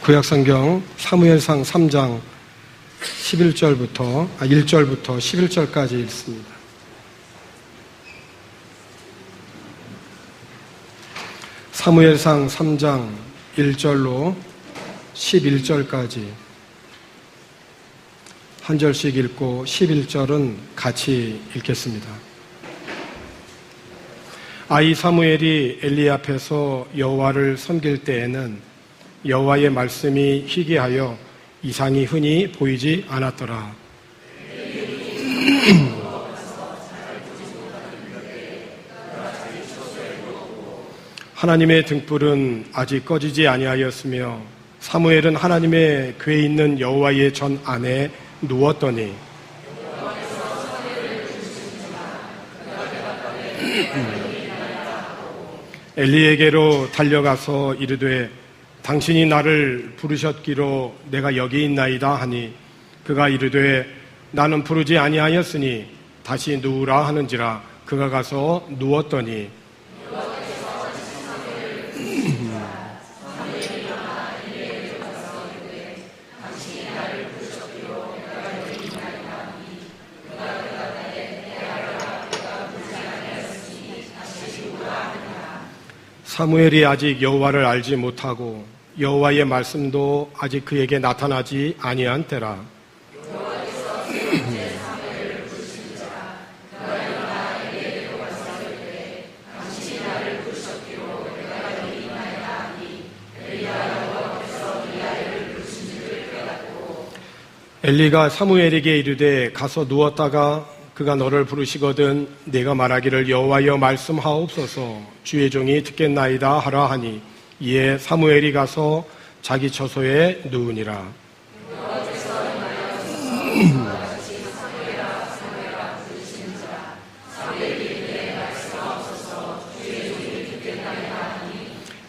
구약성경 사무엘상 3장 1절부터 11절까지 읽습니다. 사무엘상 3장 1절로 11절까지 한 절씩 읽고 11절은 같이 읽겠습니다. 아이 사무엘이 엘리 앞에서 여호와를 섬길 때에는 여호와의 말씀이 희귀하여 이상이 흔히 보이지 않았더라. 하나님의 등불은 아직 꺼지지 아니하였으며 사무엘은 하나님의 궤에 있는 여호와의 전 안에 누웠더니 엘리에게로 달려가서 이르되 당신이 나를 부르셨기로 내가 여기 있나이다 하니 그가 이르되 나는 부르지 아니하였으니 다시 누우라 하는지라 그가 가서 누웠더니 사무엘이 아직 여호와를 알지 못하고 여호와의 말씀도 아직 그에게 나타나지 아니한 때라. 엘리가 사무엘에게 이르되 가서 누웠다가 그가 너를 부르시거든 네가 말하기를 여호와여 말씀하옵소서 주의 종이 듣겠나이다 하라 하니 이에 사무엘이 가서 자기 처소에 누우니라.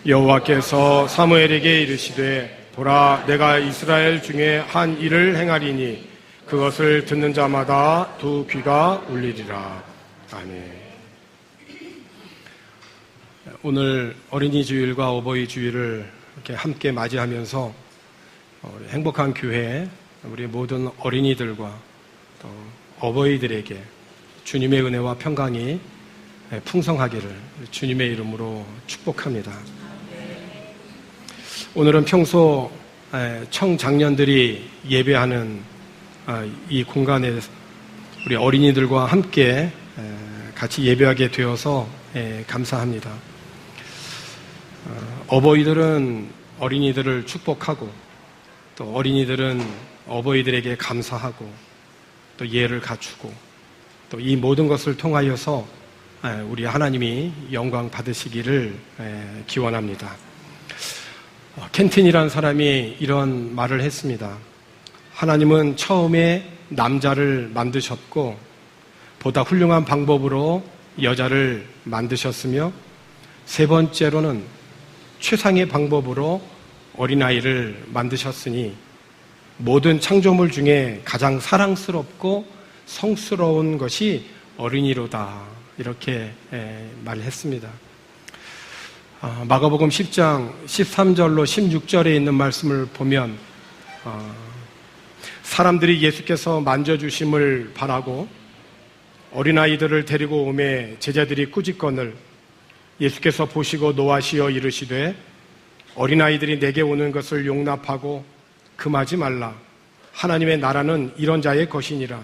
여호와께서 사무엘에게 이르시되 보라 내가 이스라엘 중에 한 일을 행하리니 그것을 듣는 자마다 두 귀가 울리리라. 아멘. 오늘 어린이 주일과 어버이 주일을 이렇게 함께 맞이하면서 행복한 교회 우리 모든 어린이들과 또 어버이들에게 주님의 은혜와 평강이 풍성하기를 주님의 이름으로 축복합니다. 오늘은 평소 청장년들이 예배하는 이 공간에 우리 어린이들과 함께 같이 예배하게 되어서 감사합니다. 어버이들은 어린이들을 축복하고 또 어린이들은 어버이들에게 감사하고 또 예를 갖추고 또 이 모든 것을 통하여서 우리 하나님이 영광 받으시기를 기원합니다. 켄틴이라는 사람이 이런 말을 했습니다. 하나님은 처음에 남자를 만드셨고 보다 훌륭한 방법으로 여자를 만드셨으며 세 번째로는 최상의 방법으로 어린아이를 만드셨으니 모든 창조물 중에 가장 사랑스럽고 성스러운 것이 어린이로다 이렇게 말을 했습니다. 마가복음 10장 13절로 16절에 있는 말씀을 보면 사람들이 예수께서 만져주심을 바라고 어린아이들을 데리고 오매 제자들이 꾸짖거늘 예수께서 보시고 노하시어 이르시되 어린아이들이 내게 오는 것을 용납하고 금하지 말라. 하나님의 나라는 이런 자의 것이니라.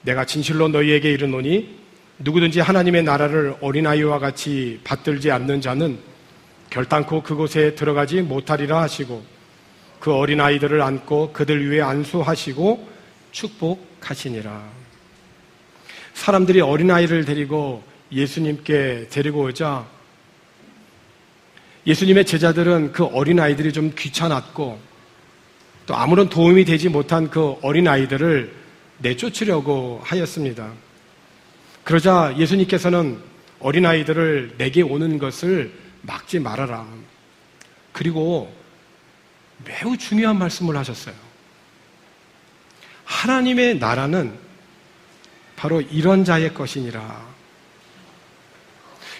내가 진실로 너희에게 이르노니 누구든지 하나님의 나라를 어린아이와 같이 받들지 않는 자는 결단코 그곳에 들어가지 못하리라 하시고 그 어린아이들을 안고 그들 위에 안수하시고 축복하시니라. 사람들이 어린아이를 데리고 예수님께 데리고 오자 예수님의 제자들은 그 어린아이들이 좀 귀찮았고 또 아무런 도움이 되지 못한 그 어린아이들을 내쫓으려고 하였습니다. 그러자 예수님께서는 어린아이들을 내게 오는 것을 막지 말아라. 그리고 매우 중요한 말씀을 하셨어요. 하나님의 나라는 바로 이런 자의 것이니라.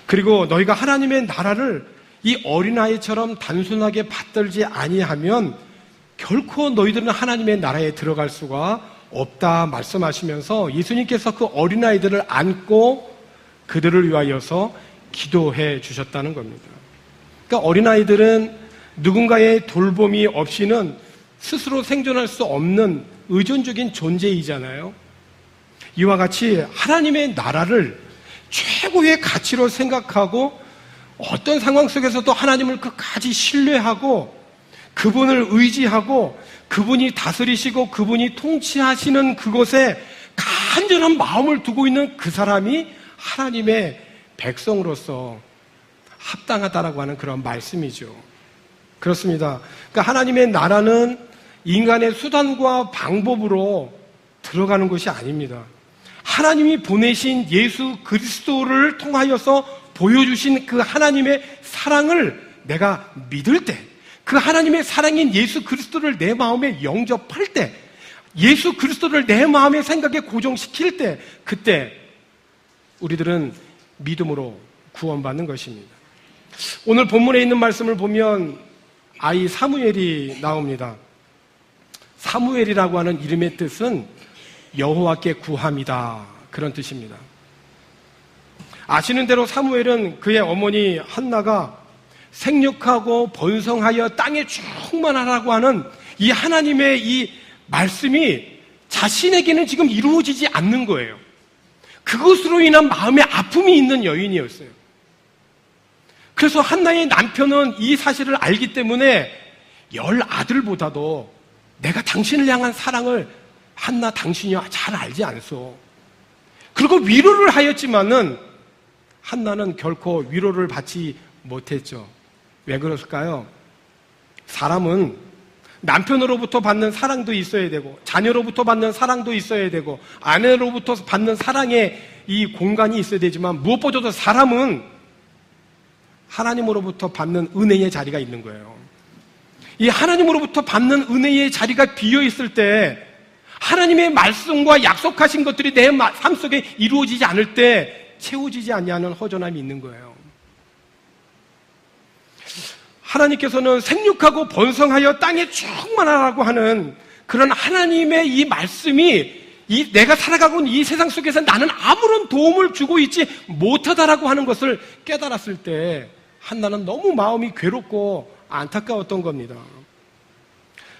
그리고 너희가 하나님의 나라를 이 어린아이처럼 단순하게 받들지 아니하면 결코 너희들은 하나님의 나라에 들어갈 수가 없다 말씀하시면서 예수님께서 그 어린아이들을 안고 그들을 위하여서 기도해 주셨다는 겁니다. 그러니까 어린아이들은 누군가의 돌봄이 없이는 스스로 생존할 수 없는 의존적인 존재이잖아요. 이와 같이 하나님의 나라를 최고의 가치로 생각하고 어떤 상황 속에서도 하나님을 끝까지 신뢰하고 그분을 의지하고 그분이 다스리시고 그분이 통치하시는 그곳에 간절한 마음을 두고 있는 그 사람이 하나님의 백성으로서 합당하다라고 하는 그런 말씀이죠. 그렇습니다. 그러니까 하나님의 나라는 인간의 수단과 방법으로 들어가는 것이 아닙니다. 하나님이 보내신 예수 그리스도를 통하여서 보여주신 그 하나님의 사랑을 내가 믿을 때, 그 하나님의 사랑인 예수 그리스도를 내 마음에 영접할 때, 예수 그리스도를 내 마음의 생각에 고정시킬 때, 그때 우리들은 믿음으로 구원받는 것입니다. 오늘 본문에 있는 말씀을 보면 아이 사무엘이 나옵니다. 사무엘이라고 하는 이름의 뜻은 여호와께 구함이다, 그런 뜻입니다. 아시는 대로 사무엘은 그의 어머니 한나가 생육하고 번성하여 땅에 충만하라고 하는 이 하나님의 이 말씀이 자신에게는 지금 이루어지지 않는 거예요. 그것으로 인한 마음의 아픔이 있는 여인이었어요. 그래서 한나의 남편은 이 사실을 알기 때문에 10아들보다도 내가 당신을 향한 사랑을 한나 당신이 잘 알지 않소. 그리고 위로를 하였지만은 한나는 결코 위로를 받지 못했죠. 왜 그랬을까요? 사람은 남편으로부터 받는 사랑도 있어야 되고 자녀로부터 받는 사랑도 있어야 되고 아내로부터 받는 사랑의 이 공간이 있어야 되지만 무엇보다도 사람은 하나님으로부터 받는 은혜의 자리가 있는 거예요. 이 하나님으로부터 받는 은혜의 자리가 비어있을 때 하나님의 말씀과 약속하신 것들이 내 삶 속에 이루어지지 않을 때 채워지지 않냐는 허전함이 있는 거예요. 하나님께서는 생육하고 번성하여 땅에 충만하라고 하는 그런 하나님의 이 말씀이 내가 살아가고 있는 이 세상 속에서 나는 아무런 도움을 주고 있지 못하다라고 하는 것을 깨달았을 때 한나는 너무 마음이 괴롭고 안타까웠던 겁니다.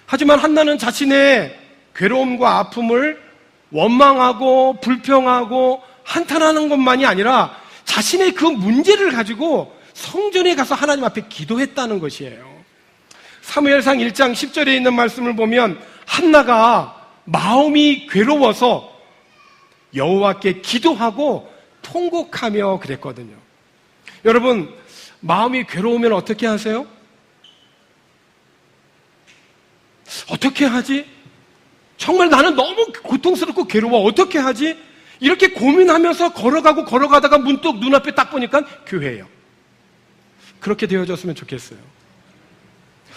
하지만 한나는 자신의 괴로움과 아픔을 원망하고 불평하고 한탄하는 것만이 아니라 자신의 그 문제를 가지고 성전에 가서 하나님 앞에 기도했다는 것이에요. 사무엘상 1장 10절에 있는 말씀을 보면 한나가 마음이 괴로워서 여호와께 기도하고 통곡하며 그랬거든요. 여러분, 마음이 괴로우면 어떻게 하세요? 어떻게 하지? 정말 나는 너무 고통스럽고 괴로워. 어떻게 하지? 이렇게 고민하면서 걸어가다가 문득 눈앞에 딱 보니까 교회예요. 그렇게 되어졌으면 좋겠어요.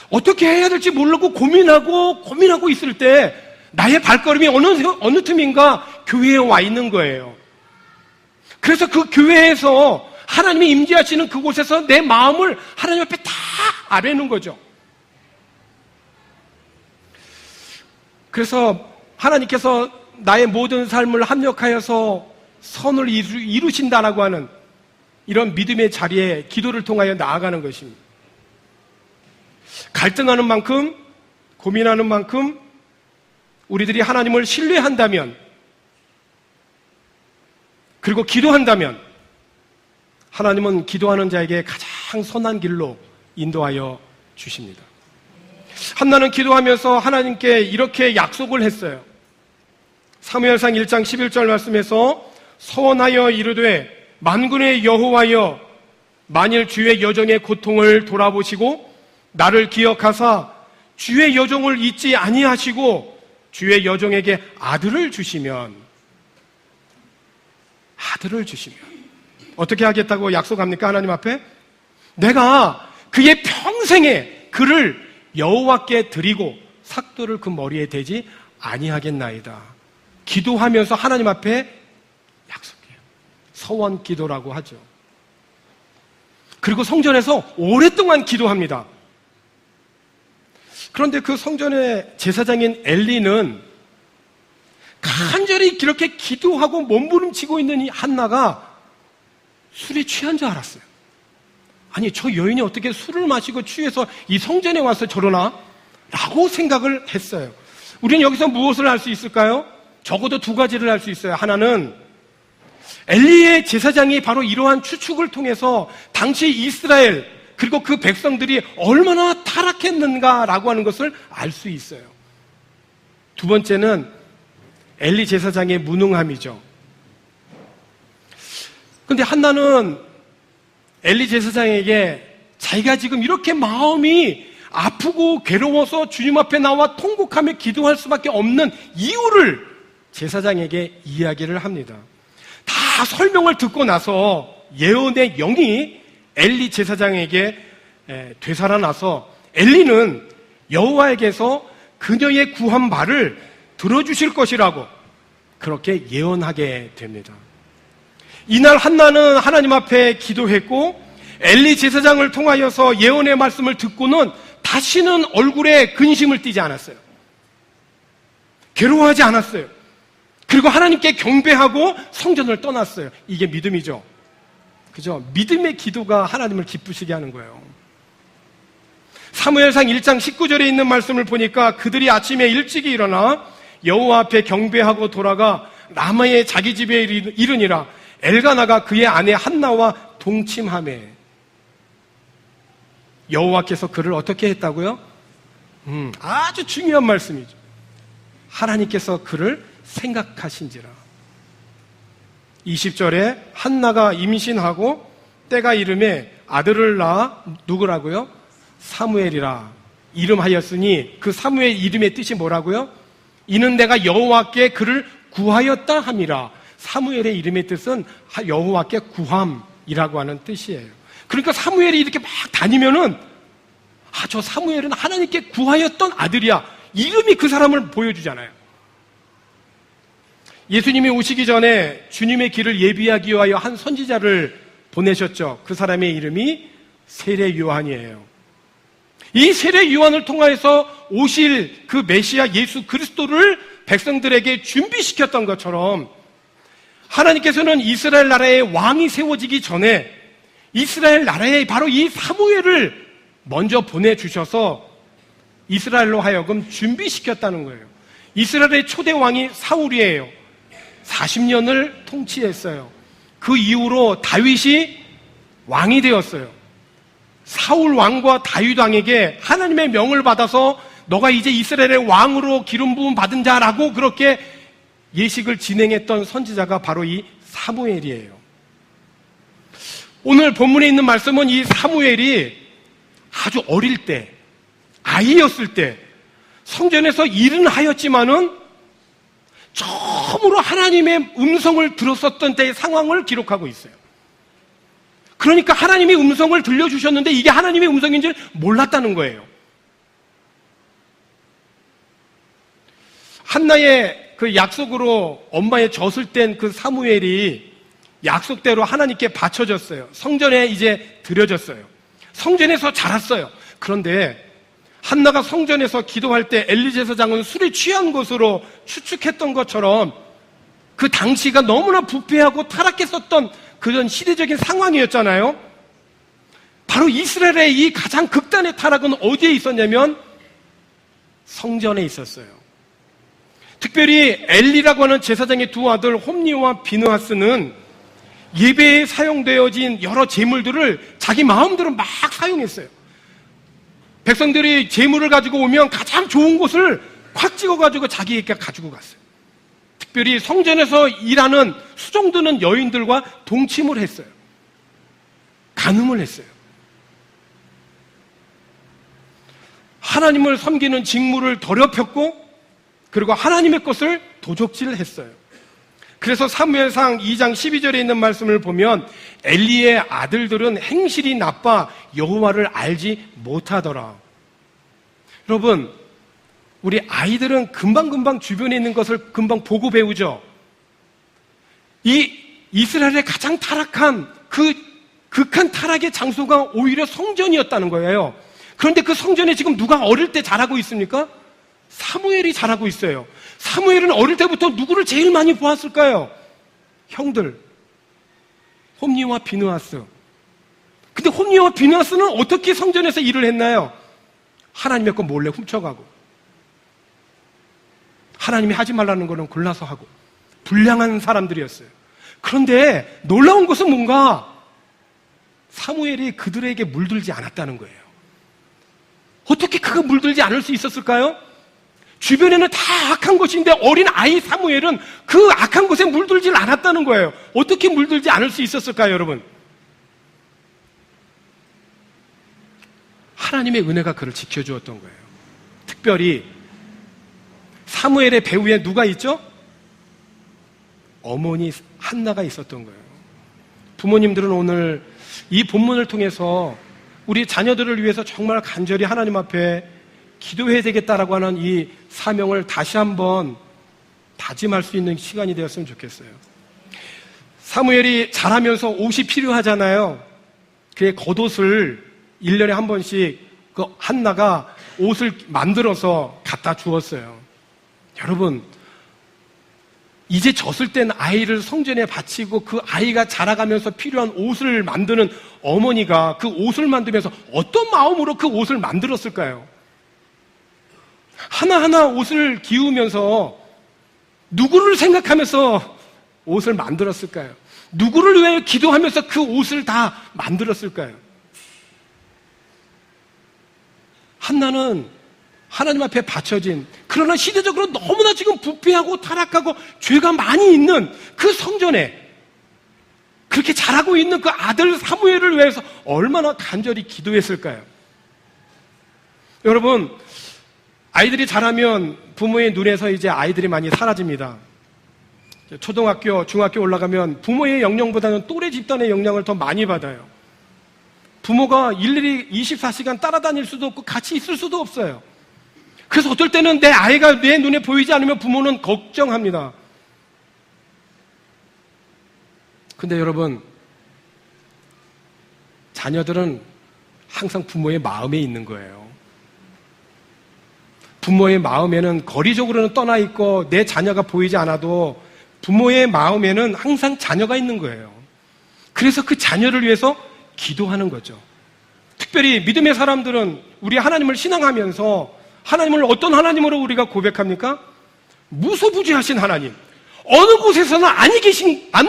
어떻게 해야 될지 모르고 고민하고 있을 때 나의 발걸음이 어느 틈인가 교회에 와 있는 거예요. 그래서 그 교회에서 하나님이 임재하시는 그곳에서 내 마음을 하나님 앞에 다 아뢰는 거죠. 그래서 하나님께서 나의 모든 삶을 합력하여서 선을 이루신다라고 하는 이런 믿음의 자리에 기도를 통하여 나아가는 것입니다. 갈등하는 만큼, 고민하는 만큼 우리들이 하나님을 신뢰한다면, 그리고 기도한다면 하나님은 기도하는 자에게 가장 선한 길로 인도하여 주십니다. 한나는 기도하면서 하나님께 이렇게 약속을 했어요. 사무엘상 1장 11절 말씀에서 서원하여 이르되 만군의 여호와여, 만일 주의 여종의 고통을 돌아보시고 나를 기억하사 주의 여종을 잊지 아니하시고 주의 여종에게 아들을 주시면 어떻게 하겠다고 약속합니까? 하나님 앞에 내가 그의 평생에 그를 여호와께 드리고 삭도를 그 머리에 대지 아니하겠나이다. 기도하면서 하나님 앞에 약속해요. 서원 기도라고 하죠. 그리고 성전에서 오랫동안 기도합니다. 그런데 그 성전의 제사장인 엘리는 간절히 그렇게 기도하고 몸부림치고 있는 이 한나가 술에 취한 줄 알았어요. 아니, 저 여인이 어떻게 술을 마시고 취해서 이 성전에 와서 저러나? 라고 생각을 했어요. 우리는 여기서 무엇을 알 수 있을까요? 적어도 두 가지를 알 수 있어요. 하나는 엘리의 제사장이 바로 이러한 추측을 통해서 당시 이스라엘 그리고 그 백성들이 얼마나 타락했는가라고 하는 것을 알 수 있어요. 두 번째는 엘리 제사장의 무능함이죠. 그런데 한나는 엘리 제사장에게 자기가 지금 이렇게 마음이 아프고 괴로워서 주님 앞에 나와 통곡하며 기도할 수밖에 없는 이유를 제사장에게 이야기를 합니다. 다 설명을 듣고 나서 예언의 영이 엘리 제사장에게 되살아나서 엘리는 여호와에게서 그녀의 구한 말을 들어주실 것이라고 그렇게 예언하게 됩니다. 이날 한나는 하나님 앞에 기도했고 엘리 제사장을 통하여서 예언의 말씀을 듣고는 다시는 얼굴에 근심을 띠지 않았어요. 괴로워하지 않았어요. 그리고 하나님께 경배하고 성전을 떠났어요. 이게 믿음이죠. 그죠? 믿음의 기도가 하나님을 기쁘시게 하는 거예요. 사무엘상 1장 19절에 있는 말씀을 보니까 그들이 아침에 일찍이 일어나 여호와 앞에 경배하고 돌아가 라마의 자기 집에 이르니라. 엘가나가 그의 아내 한나와 동침하매. 여호와께서 그를 어떻게 했다고요? 아주 중요한 말씀이죠. 하나님께서 그를 생각하신지라. 20절에 한나가 임신하고 때가 이름에 아들을 낳아 누구라고요? 사무엘이라 이름하였으니 그 사무엘 이름의 뜻이 뭐라고요? 이는 내가 여호와께 그를 구하였다 함이라. 사무엘의 이름의 뜻은 여호와께 구함이라고 하는 뜻이에요. 그러니까 사무엘이 이렇게 막 다니면은 저 사무엘은 하나님께 구하였던 아들이야. 이름이 그 사람을 보여주잖아요. 예수님이 오시기 전에 주님의 길을 예비하기 위하여 한 선지자를 보내셨죠. 그 사람의 이름이 세례 요한이에요. 이 세례 요한을 통하여서 오실 그 메시아 예수 그리스도를 백성들에게 준비시켰던 것처럼 하나님께서는 이스라엘 나라의 왕이 세워지기 전에 이스라엘 나라에 바로 이 사무엘을 먼저 보내주셔서 이스라엘로 하여금 준비시켰다는 거예요. 이스라엘의 초대 왕이 사울이에요. 40년을 통치했어요. 그 이후로 다윗이 왕이 되었어요. 사울 왕과 다윗 왕에게 하나님의 명을 받아서 너가 이제 이스라엘의 왕으로 기름 부음 받은 자라고 그렇게 예식을 진행했던 선지자가 바로 이 사무엘이에요. 오늘 본문에 있는 말씀은 이 사무엘이 아주 어릴 때, 아이였을 때 성전에서 일은 하였지만은 처음으로 하나님의 음성을 들었었던 때의 상황을 기록하고 있어요. 그러니까 하나님의 음성을 들려주셨는데 이게 하나님의 음성인지 몰랐다는 거예요. 한나의 그 약속으로 엄마의 젖을 뗀 그 사무엘이 약속대로 하나님께 바쳐졌어요. 성전에 이제 드려졌어요. 성전에서 자랐어요. 그런데 한나가 성전에서 기도할 때 엘리 제사장은 술에 취한 것으로 추측했던 것처럼 그 당시가 너무나 부패하고 타락했었던 그런 시대적인 상황이었잖아요. 바로 이스라엘의 이 가장 극단의 타락은 어디에 있었냐면 성전에 있었어요. 특별히 엘리라고 하는 제사장의 두 아들 홈니와 비느하스는 예배에 사용되어진 여러 제물들을 자기 마음대로 막 사용했어요. 백성들이 제물을 가지고 오면 가장 좋은 곳을 콱 찍어가지고 자기에게 가지고 갔어요. 특별히 성전에서 일하는 수종드는 여인들과 동침을 했어요. 간음을 했어요. 하나님을 섬기는 직무를 더럽혔고 그리고 하나님의 것을 도적질했어요. 그래서 사무엘상 2장 12절에 있는 말씀을 보면 엘리의 아들들은 행실이 나빠 여호와를 알지 못하더라. 여러분, 우리 아이들은 금방금방 주변에 있는 것을 금방 보고 배우죠. 이 이스라엘의 가장 타락한 그 극한 타락의 장소가 오히려 성전이었다는 거예요. 그런데 그 성전에 지금 누가 어릴 때 자라고 있습니까? 사무엘이 자라고 있어요. 사무엘은 어릴 때부터 누구를 제일 많이 보았을까요? 형들, 홈니와 비느하스. 근데 홈니와 비느하스는 어떻게 성전에서 일을 했나요? 하나님의 거 몰래 훔쳐가고, 하나님이 하지 말라는 거는 골라서 하고, 불량한 사람들이었어요. 그런데 놀라운 것은 뭔가 사무엘이 그들에게 물들지 않았다는 거예요. 어떻게 그가 물들지 않을 수 있었을까요? 주변에는 다 악한 것인데 어린 아이 사무엘은 그 악한 것에 물들지 않았다는 거예요. 어떻게 물들지 않을 수 있었을까요, 여러분? 하나님의 은혜가 그를 지켜주었던 거예요. 특별히 사무엘의 배후에 누가 있죠? 어머니 한나가 있었던 거예요. 부모님들은 오늘 이 본문을 통해서 우리 자녀들을 위해서 정말 간절히 하나님 앞에 기도해야 되겠다라고 하는 이 사명을 다시 한번 다짐할 수 있는 시간이 되었으면 좋겠어요. 사무엘이 자라면서 옷이 필요하잖아요. 그의 겉옷을 1년에 한 번씩 그 한나가 옷을 만들어서 갖다 주었어요. 여러분, 이제 젖을 땐 아이를 성전에 바치고 그 아이가 자라가면서 필요한 옷을 만드는 어머니가 그 옷을 만들면서 어떤 마음으로 그 옷을 만들었을까요? 하나하나 옷을 기우면서 누구를 생각하면서 옷을 만들었을까요? 누구를 위해 기도하면서 그 옷을 다 만들었을까요? 한나는 하나님 앞에 바쳐진, 그러나 시대적으로 너무나 지금 부패하고 타락하고 죄가 많이 있는 그 성전에 그렇게 자라고 있는 그 아들 사무엘을 위해서 얼마나 간절히 기도했을까요? 여러분, 아이들이 자라면 부모의 눈에서 이제 아이들이 많이 사라집니다. 초등학교, 중학교 올라가면 부모의 영향보다는 또래 집단의 영향을 더 많이 받아요. 부모가 일일이 24시간 따라다닐 수도 없고 같이 있을 수도 없어요. 그래서 어떨 때는 내 아이가 내 눈에 보이지 않으면 부모는 걱정합니다. 근데 여러분, 자녀들은 항상 부모의 마음에 있는 거예요. 부모의 마음에는 거리적으로는 떠나 있고 내 자녀가 보이지 않아도 부모의 마음에는 항상 자녀가 있는 거예요. 그래서 그 자녀를 위해서 기도하는 거죠. 특별히 믿음의 사람들은 우리 하나님을 신앙하면서 하나님을 어떤 하나님으로 우리가 고백합니까? 무소부지하신 하나님, 어느 곳에서는 안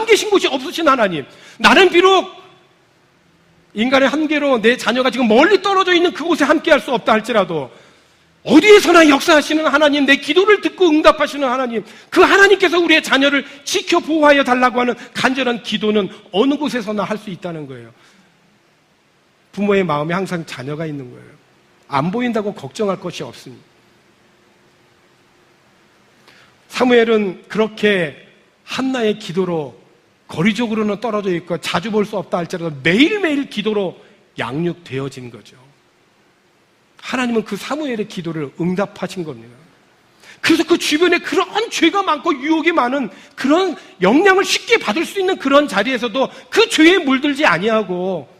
계신 곳이 없으신 하나님, 나는 비록 인간의 한계로 내 자녀가 지금 멀리 떨어져 있는 그곳에 함께할 수 없다 할지라도 어디에서나 역사하시는 하나님, 내 기도를 듣고 응답하시는 하나님, 그 하나님께서 우리의 자녀를 지켜 보호하여 달라고 하는 간절한 기도는 어느 곳에서나 할 수 있다는 거예요. 부모의 마음에 항상 자녀가 있는 거예요. 안 보인다고 걱정할 것이 없습니다. 사무엘은 그렇게 한나의 기도로 거리적으로는 떨어져 있고 자주 볼 수 없다 할지라도 매일매일 기도로 양육되어진 거죠. 하나님은 그 사무엘의 기도를 응답하신 겁니다. 그래서 그 주변에 그런 죄가 많고 유혹이 많은 그런 영향을 쉽게 받을 수 있는 그런 자리에서도 그 죄에 물들지 아니하고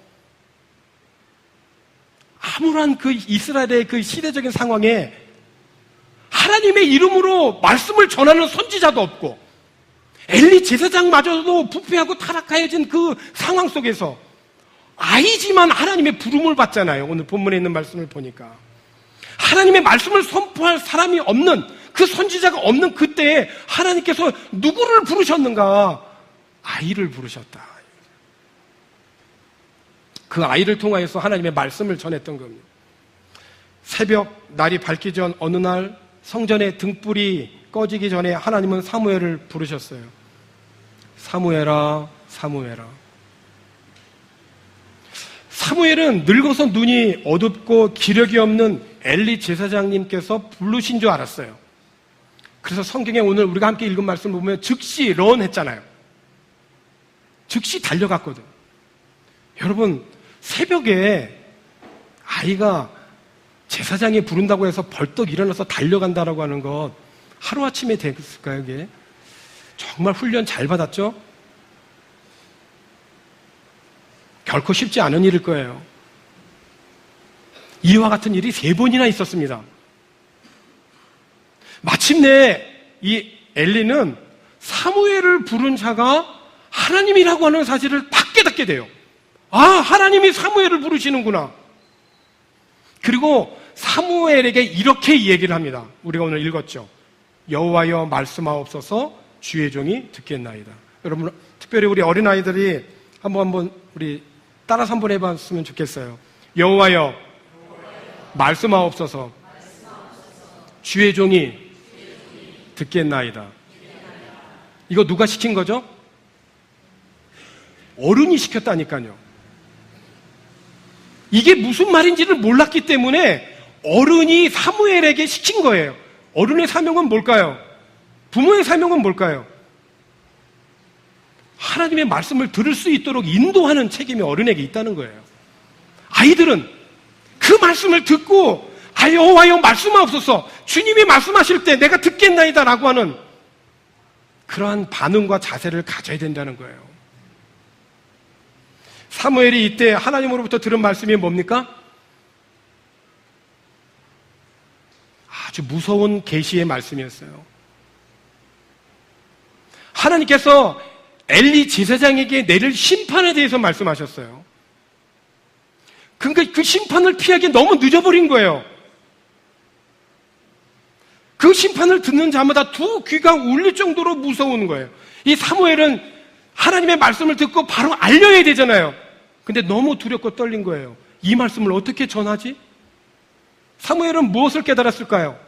아무런 그 이스라엘의 그 시대적인 상황에 하나님의 이름으로 말씀을 전하는 선지자도 없고 엘리 제사장마저도 부패하고 타락하여진 그 상황 속에서 아이지만 하나님의 부름을 받잖아요. 오늘 본문에 있는 말씀을 보니까 하나님의 말씀을 선포할 사람이 없는, 그 선지자가 없는 그때에 하나님께서 누구를 부르셨는가? 아이를 부르셨다. 그 아이를 통하여서 하나님의 말씀을 전했던 겁니다. 새벽 날이 밝기 전 어느 날 성전의 등불이 꺼지기 전에 하나님은 사무엘을 부르셨어요. 사무엘아, 사무엘아. 사무엘은 늙어서 눈이 어둡고 기력이 없는 엘리 제사장님께서 부르신 줄 알았어요. 그래서 성경에 오늘 우리가 함께 읽은 말씀을 보면 즉시 런 했잖아요. 즉시 달려갔거든. 여러분, 새벽에 아이가 제사장이 부른다고 해서 벌떡 일어나서 달려간다라고 하는 것 하루아침에 됐을까요, 이게? 정말 훈련 잘 받았죠? 결코 쉽지 않은 일일 거예요. 이와 같은 일이 3번이나 있었습니다. 마침내 이 엘리는 사무엘을 부른 자가 하나님이라고 하는 사실을 딱 깨닫게 돼요. 아, 하나님이 사무엘을 부르시는구나. 그리고 사무엘에게 이렇게 얘기를 합니다. 우리가 오늘 읽었죠. 여호와여 말씀하옵소서 주의 종이 듣겠나이다. 여러분, 특별히 우리 어린아이들이 한번 우리 따라서 한번 해봤으면 좋겠어요. 여호와여 말씀하옵소서 주의 종이 듣겠나이다. 이거 누가 시킨 거죠? 어른이 시켰다니까요. 이게 무슨 말인지를 몰랐기 때문에 어른이 사무엘에게 시킨 거예요. 어른의 사명은 뭘까요? 부모의 사명은 뭘까요? 하나님의 말씀을 들을 수 있도록 인도하는 책임이 어른에게 있다는 거예요. 아이들은 그 말씀을 듣고 여호와여 말씀하옵소서 주님이 말씀하실 때 내가 듣겠나이다 라고 하는 그러한 반응과 자세를 가져야 된다는 거예요. 사무엘이 이때 하나님으로부터 들은 말씀이 뭡니까? 아주 무서운 계시의 말씀이었어요. 하나님께서 엘리 제사장에게 내릴 심판에 대해서 말씀하셨어요. 그러니까 그 심판을 피하기 너무 늦어버린 거예요. 그 심판을 듣는 자마다 두 귀가 울릴 정도로 무서운 거예요. 이 사무엘은 하나님의 말씀을 듣고 바로 알려야 되잖아요. 근데 너무 두렵고 떨린 거예요. 이 말씀을 어떻게 전하지? 사무엘은 무엇을 깨달았을까요?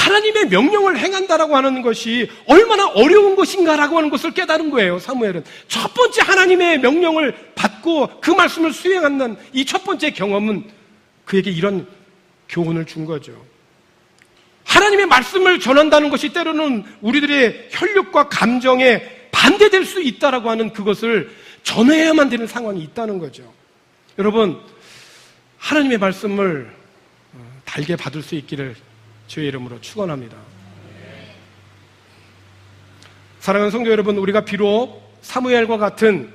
하나님의 명령을 행한다라고 하는 것이 얼마나 어려운 것인가라고 하는 것을 깨달은 거예요. 사무엘은 첫 번째 하나님의 명령을 받고 그 말씀을 수행하는 이 첫 번째 경험은 그에게 이런 교훈을 준 거죠. 하나님의 말씀을 전한다는 것이 때로는 우리들의 혈육과 감정에 반대될 수 있다라고 하는 그것을 전해야만 되는 상황이 있다는 거죠. 여러분, 하나님의 말씀을 달게 받을 수 있기를 주의 이름으로 축원합니다. 사랑하는 성도 여러분, 우리가 비록 사무엘과 같은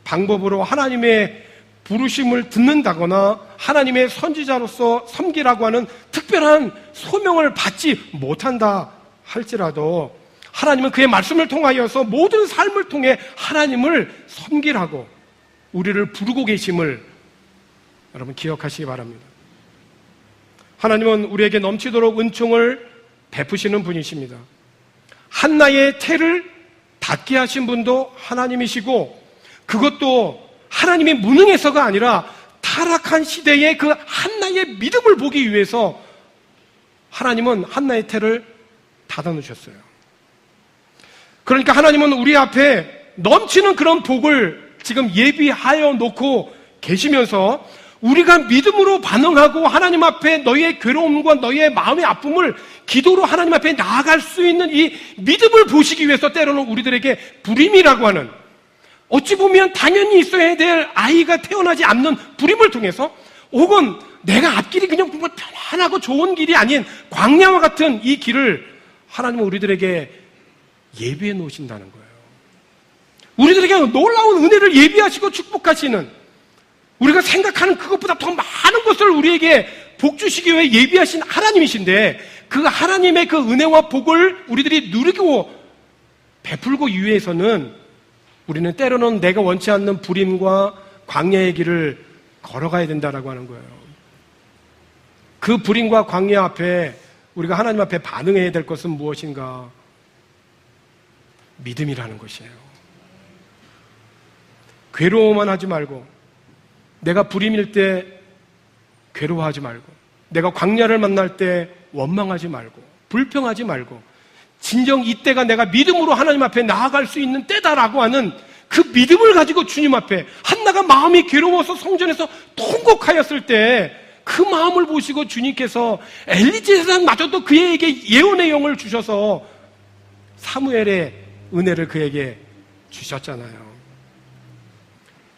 방법으로 하나님의 부르심을 듣는다거나 하나님의 선지자로서 섬기라고 하는 특별한 소명을 받지 못한다 할지라도 하나님은 그의 말씀을 통하여서 모든 삶을 통해 하나님을 섬기라고 우리를 부르고 계심을 여러분 기억하시기 바랍니다. 하나님은 우리에게 넘치도록 은총을 베푸시는 분이십니다. 한나의 태를 닿게 하신 분도 하나님이시고 그것도 하나님이 무능해서가 아니라 타락한 시대의 그 한나의 믿음을 보기 위해서 하나님은 한나의 태를 닫아놓으셨어요. 그러니까 하나님은 우리 앞에 넘치는 그런 복을 지금 예비하여 놓고 계시면서 우리가 믿음으로 반응하고 하나님 앞에 너희의 괴로움과 너희의 마음의 아픔을 기도로 하나님 앞에 나아갈 수 있는 이 믿음을 보시기 위해서 때로는 우리들에게 불임이라고 하는 어찌 보면 당연히 있어야 될 아이가 태어나지 않는 불임을 통해서 혹은 내가 앞길이 그냥 정말 편안하고 좋은 길이 아닌 광야와 같은 이 길을 하나님은 우리들에게 예비해 놓으신다는 거예요. 우리들에게 놀라운 은혜를 예비하시고 축복하시는 우리가 생각하는 그것보다 더 많은 것을 우리에게 복 주시기 위해 예비하신 하나님이신데 그 하나님의 그 은혜와 복을 우리들이 누리고 베풀고 위해서는 우리는 때로는 내가 원치 않는 불임과 광야의 길을 걸어가야 된다라고 하는 거예요. 그 불임과 광야 앞에 우리가 하나님 앞에 반응해야 될 것은 무엇인가? 믿음이라는 것이에요. 괴로워만 하지 말고 내가 불임일 때 괴로워하지 말고 내가 광야를 만날 때 원망하지 말고 불평하지 말고 진정 이때가 내가 믿음으로 하나님 앞에 나아갈 수 있는 때다라고 하는 그 믿음을 가지고 주님 앞에 한나가 마음이 괴로워서 성전에서 통곡하였을 때 그 마음을 보시고 주님께서 엘리 제사장마저도 그에게 예언의 영을 주셔서 사무엘의 은혜를 그에게 주셨잖아요.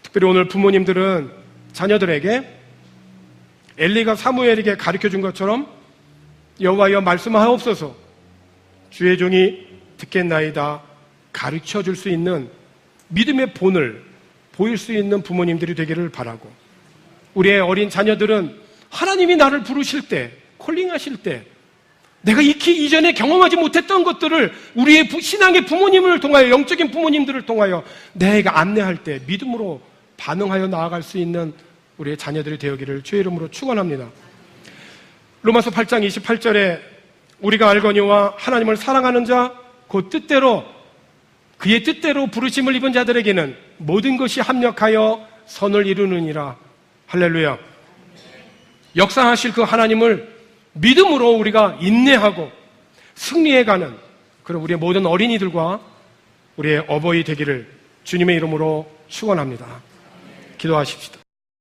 특별히 오늘 부모님들은 자녀들에게 엘리가 사무엘에게 가르쳐준 것처럼 여호와여 말씀하옵소서 주의 종이 듣겠나이다 가르쳐줄 수 있는 믿음의 본을 보일 수 있는 부모님들이 되기를 바라고, 우리의 어린 자녀들은 하나님이 나를 부르실 때, 콜링하실 때 내가 익히 이전에 경험하지 못했던 것들을 우리의 신앙의 부모님을 통하여, 영적인 부모님들을 통하여 내가 안내할 때 믿음으로 반응하여 나아갈 수 있는 우리의 자녀들이 되어기를 주의 이름으로 축원합니다. 로마서 8장 28절에 우리가 알거니와 하나님을 사랑하는 자 곧 뜻대로 그의 뜻대로 부르심을 입은 자들에게는 모든 것이 합력하여 선을 이루느니라. 할렐루야. 역사하실 그 하나님을 믿음으로 우리가 인내하고 승리해가는 그런 우리의 모든 어린이들과 우리의 어버이 되기를 주님의 이름으로 축원합니다. 기도하십시다.